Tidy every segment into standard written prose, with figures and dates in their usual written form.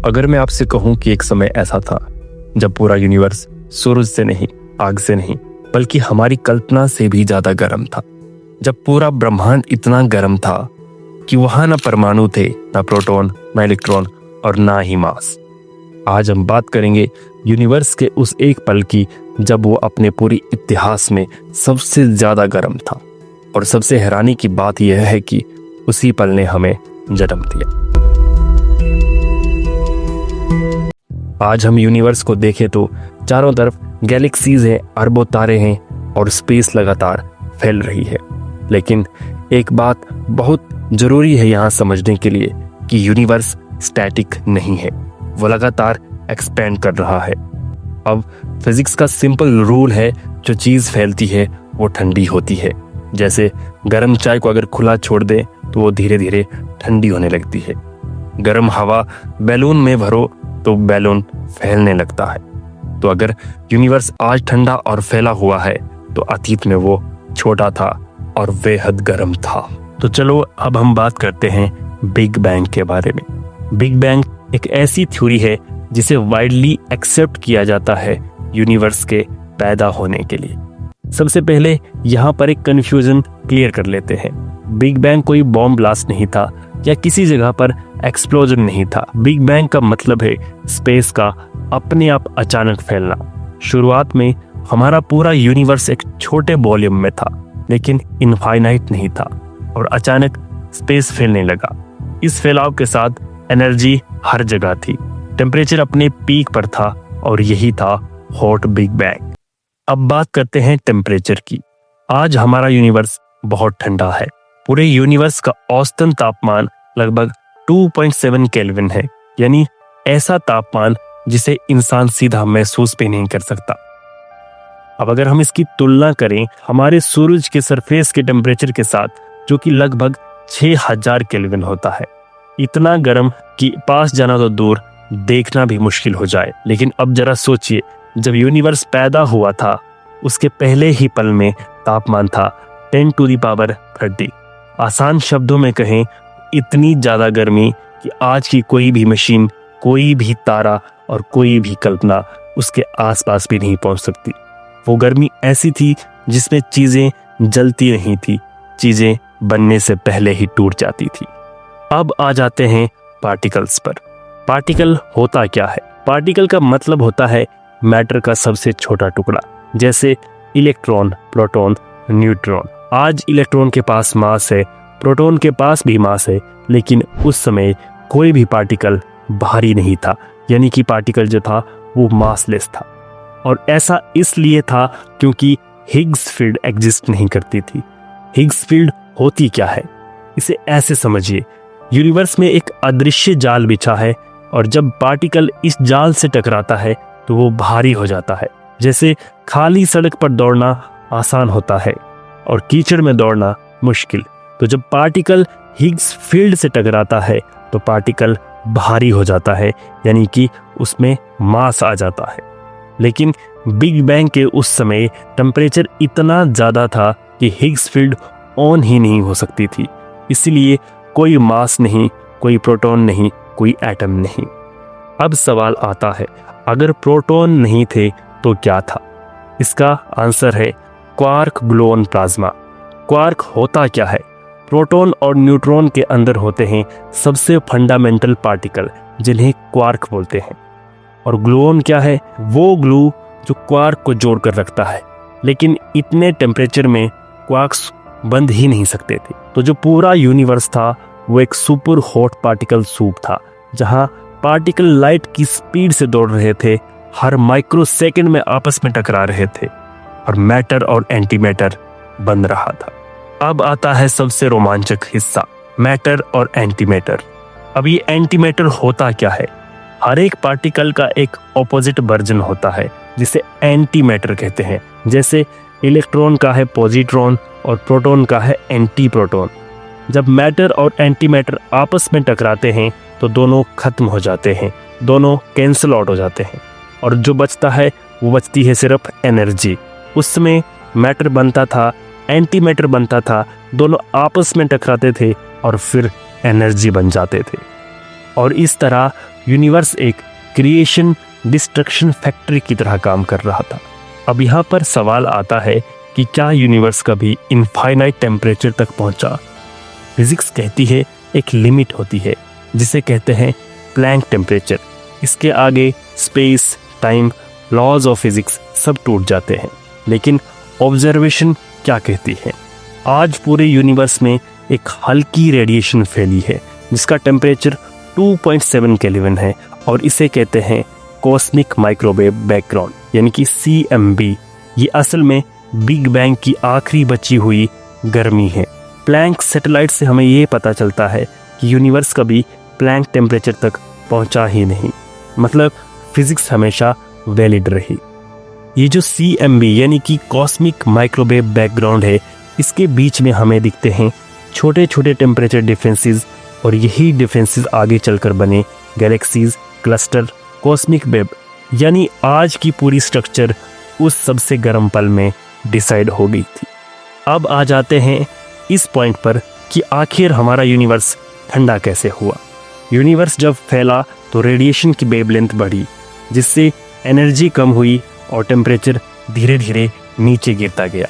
अगर मैं आपसे कहूं कि एक समय ऐसा था जब पूरा यूनिवर्स सूरज से नहीं, आग से नहीं, बल्कि हमारी कल्पना से भी ज्यादा गर्म था, जब पूरा ब्रह्मांड इतना गर्म था कि वहां ना परमाणु थे, ना प्रोटॉन, ना इलेक्ट्रॉन और ना ही मास। आज हम बात करेंगे यूनिवर्स के उस एक पल की जब वो अपने पूरी इतिहास में सबसे ज्यादा गर्म था। और सबसे हैरानी की बात यह है कि उसी पल ने हमें जन्म दिया। आज हम यूनिवर्स को देखें तो चारों तरफ गैलेक्सीज हैं, अरबों तारे हैं और स्पेस लगातार फैल रही है। लेकिन एक बात बहुत जरूरी है यहाँ समझने के लिए कि यूनिवर्स स्टैटिक नहीं है, वो लगातार एक्सपेंड कर रहा है। अब फिजिक्स का सिंपल रूल है, जो चीज फैलती है वो ठंडी होती है। जैसे गर्म चाय को अगर खुला छोड़ दे तो वो धीरे धीरे ठंडी होने लगती है। गर्म हवा बैलून में भरो तो बैलून फैलने लगता है। तो अगर यूनिवर्स आज ठंडा और फैला हुआ है तो अतीत में वो छोटा था और बेहद गर्म था। तो चलो अब हम बात करते हैं बिग बैंग के बारे में। बिग बैंग एक ऐसी थ्योरी है जिसे वाइडली एक्सेप्ट किया जाता है यूनिवर्स के पैदा होने के लिए। सबसे पहले यहाँ पर एक कंफ्यूजन क्लियर कर लेते हैं। बिग बैंग कोई बॉम्ब ब्लास्ट नहीं था या किसी जगह पर एक्सप्लोजन नहीं था। बिग बैंग का मतलब है स्पेस का अपने आप अचानक फैलना। शुरुआत में हमारा पूरा यूनिवर्स एक छोटे वॉल्यूम में था, लेकिन इनफाइनाइट नहीं था और अचानक स्पेस फैलने लगा। इस फैलाव के साथ एनर्जी हर जगह थी, टेम्परेचर अपने पीक पर था और यही था हॉट बिग बैंग। अब बात करते हैं टेम्परेचर की। आज हमारा यूनिवर्स बहुत ठंडा है। पूरे यूनिवर्स का औसतन तापमान लगभग 2.7 केल्विन है, यानी ऐसा तापमान जिसे इंसान सीधा महसूस भी नहीं कर सकता। अब अगर हम इसकी तुलना करें हमारे सूरज के सरफेस के टेम्परेचर के साथ, जो कि लगभग 6000 केल्विन होता है, इतना गर्म कि पास जाना तो दूर, देखना भी मुश्किल हो जाए। लेकिन अब जरा सोचिए, जब यूनिवर्स पैदा हुआ था उसके पहले ही पल में तापमान था 10⁻30। आसान शब्दों में कहें, इतनी ज्यादा गर्मी कि आज की कोई भी मशीन, कोई भी तारा और कोई भी कल्पना उसके आसपास भी नहीं पहुंच सकती। वो गर्मी ऐसी थी जिसमें चीजें जलती नहीं थी, चीजें बनने से पहले ही टूट जाती थी। अब आ जाते हैं पार्टिकल्स पर। पार्टिकल होता क्या है? पार्टिकल का मतलब होता है मैटर का सबसे छोटा टुकड़ा, जैसे इलेक्ट्रॉन, प्रोटॉन, न्यूट्रॉन। आज इलेक्ट्रॉन के पास मास है, प्रोटॉन के पास भी मास है, लेकिन उस समय कोई भी पार्टिकल भारी नहीं था, यानी कि पार्टिकल जो था वो मासलेस था। और ऐसा इसलिए था क्योंकि हिग्स फील्ड एग्जिस्ट नहीं करती थी। हिग्स फील्ड होती क्या है? इसे ऐसे समझिए, यूनिवर्स में एक अदृश्य जाल बिछा है और जब पार्टिकल इस जाल से टकराता है तो वो भारी हो जाता है। जैसे खाली सड़क पर दौड़ना आसान होता है और कीचड़ में दौड़ना मुश्किल। तो जब पार्टिकल हिग्स फील्ड से टकराता है तो पार्टिकल भारी हो जाता है, यानी कि उसमें मास आ जाता है। लेकिन बिग बैंग के उस समय टेम्परेचर इतना ज़्यादा था कि हिग्स फील्ड ऑन ही नहीं हो सकती थी, इसलिए कोई मास नहीं, कोई प्रोटॉन नहीं, कोई एटम नहीं। अब सवाल आता है, अगर प्रोटॉन नहीं थे तो क्या था? इसका आंसर है क्वार्क ग्लूऑन प्लाज्मा। क्वार्क होता क्या है? प्रोटॉन और न्यूट्रॉन के अंदर होते हैं सबसे फंडामेंटल पार्टिकल, जिन्हें क्वार्क बोलते हैं। और ग्लूऑन क्या है? वो ग्लू जो क्वार्क को जोड़ कर रखता है। लेकिन इतने टेम्परेचर में क्वार्क्स बंध ही नहीं सकते थे। तो जो पूरा यूनिवर्स था वो एक सुपर हॉट पार्टिकल सूप था, जहां पार्टिकल लाइट की स्पीड से दौड़ रहे थे, हर माइक्रो सेकेंड में आपस में टकरा रहे थे और मैटर और एंटी मैटर बन रहा था। अब आता है सबसे रोमांचक हिस्सा, मैटर और एंटी मैटर। अब ये एंटी मैटर होता क्या है? हर एक पार्टिकल का एक ऑपोजिट वर्जन होता है जिसे एंटी मैटर कहते हैं। जैसे इलेक्ट्रॉन का है पॉजिट्रॉन और प्रोटॉन का है एंटी प्रोटॉन। जब मैटर और एंटी मैटर आपस में टकराते हैं तो दोनों खत्म हो जाते हैं, दोनों कैंसिल आउट हो जाते हैं और जो बचता है वो बचती है सिर्फ एनर्जी। उस समय मैटर बनता था, एंटी मैटर बनता था, दोनों आपस में टकराते थे और फिर एनर्जी बन जाते थे। और इस तरह यूनिवर्स एक क्रिएशन डिस्ट्रक्शन फैक्ट्री की तरह काम कर रहा था। अब यहाँ पर सवाल आता है कि क्या यूनिवर्स कभी इनफाइनाइट टेम्परेचर तक पहुंचा? फिजिक्स कहती है एक लिमिट होती है जिसे कहते हैं प्लैंक टेम्परेचर। इसके आगे space, time, laws of physics सब टूट जाते हैं। लेकिन ऑब्जर्वेशन क्या कहती है? आज पूरे यूनिवर्स में एक हल्की रेडिएशन फैली है जिसका टेम्परेचर 2.7 केल्विन है और इसे कहते हैं कॉस्मिक माइक्रोवेव बैकग्राउंड यानी कि CMB। ये असल में बिग बैंग की आखिरी बची हुई गर्मी है। प्लैंक सैटेलाइट से हमें ये पता चलता है कि यूनिवर्स कभी प्लैंक टेम्परेचर तक पहुंचा ही नहीं, मतलब फिजिक्स हमेशा वैलिड रही। ये जो CMB यानी कि कॉस्मिक माइक्रोवेव बैकग्राउंड है, इसके बीच में हमें दिखते हैं छोटे छोटे टेम्परेचर डिफरेंसेस और यही डिफरेंसेस आगे चलकर बने गैलेक्सीज, क्लस्टर, कॉस्मिक वेब। यानी आज की पूरी स्ट्रक्चर उस सबसे गर्म पल में डिसाइड हो गई थी। अब आ जाते हैं इस पॉइंट पर कि आखिर हमारा यूनिवर्स ठंडा कैसे हुआ। यूनिवर्स जब फैला तो रेडिएशन की वेवलेंथ बढ़ी जिससे एनर्जी कम हुई और टेम्परेचर धीरे धीरे नीचे गिरता गया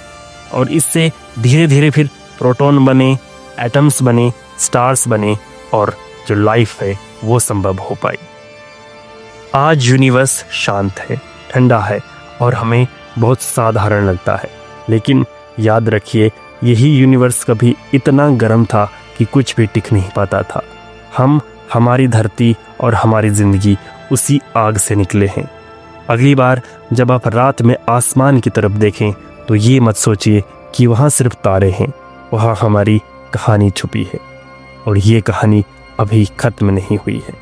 और इससे धीरे धीरे फिर प्रोटॉन बने, एटम्स बने, स्टार्स बने और जो लाइफ है वो संभव हो पाई। आज यूनिवर्स शांत है, ठंडा है और हमें बहुत साधारण लगता है। लेकिन याद रखिए यही यूनिवर्स कभी इतना गर्म था कि कुछ भी टिक नहीं पाता था। हम, हमारी धरती और हमारी ज़िंदगी उसी आग से निकले हैं। अगली बार जब आप रात में आसमान की तरफ देखें तो ये मत सोचिए कि वहाँ सिर्फ तारे हैं, वहाँ हमारी कहानी छुपी है और ये कहानी अभी ख़त्म नहीं हुई है।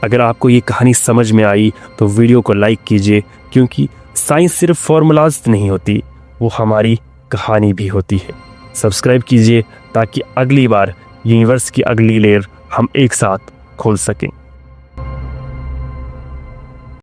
अगर आपको ये कहानी समझ में आई तो वीडियो को लाइक कीजिए, क्योंकि साइंस सिर्फ फॉर्मूलाज नहीं होती, वो हमारी कहानी भी होती है। सब्सक्राइब कीजिए ताकि अगली बार यूनिवर्स की अगली लेयर हम एक साथ खोल सकें।